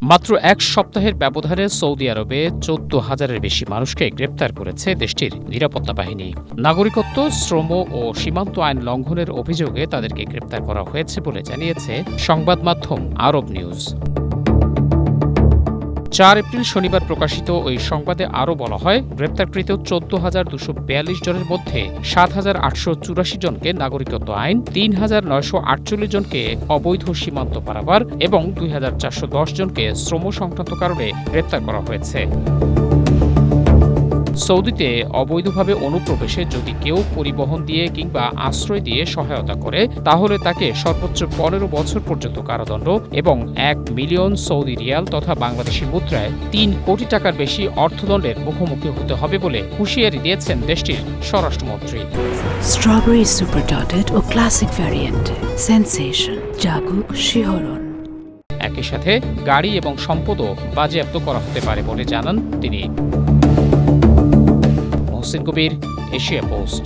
মাত্র এক সপ্তাহের ব্যবধানে সৌদি আরবে ১৪,০০০-এর বেশি মানুষকে গ্রেপ্তার করেছে দেশটির নিরাপত্তা বাহিনী। নাগরিকত্ব, শ্রম ও সীমান্ত আইন লঙ্ঘনের অভিযোগে তাদেরকে গ্রেপ্তার করা হয়েছে বলে জানিয়েছে সংবাদ মাধ্যম আরব নিউজ। ৪ এপ্রিল শনিবার প্রকাশিত ওই সংবাদে আরও বলা হয়, গ্রেপ্তারকৃত ১৪,২৪২ জনের মধ্যে ৭,৮৮৪ জনকে নাগরিকত্ব আইন, ৩,৯৪৮ জনকে অবৈধ সীমান্ত পারাবার এবং ২,৪১০ জনকে শ্রম সংক্রান্ত কারণে গ্রেপ্তার করা হয়েছে। সৌদিতে অবৈধভাবে অনুপ্রবেশে যদি কেউ পরিবহন দিয়ে কিংবা আশ্রয় দিয়ে সহায়তা করে, তাহলে তাকে সর্বোচ্চ ১৫ বছর পর্যন্ত কারাদণ্ড এবং ১ মিলিয়ন সৌদি রিয়াল তথা বাংলাদেশি মুদ্রায় ৩ কোটি টাকার বেশি অর্থদণ্ডের মুখোমুখি হতে হবে বলে হুঁশিয়ারি দিয়েছেন দেশটির স্বরাষ্ট্রমন্ত্রী। স্ট্রবেরি সুপার ডটেড ও ক্লাসিক ভ্যারিয়েন্ট সেনসেশন, জাগুক শিহরণ। একই সাথে গাড়ি এবং সম্পদও বাজেয়াপ্ত করা হতে পারে বলে জানান তিনি। মহসিন কবির, এশিয়া পোস্ট।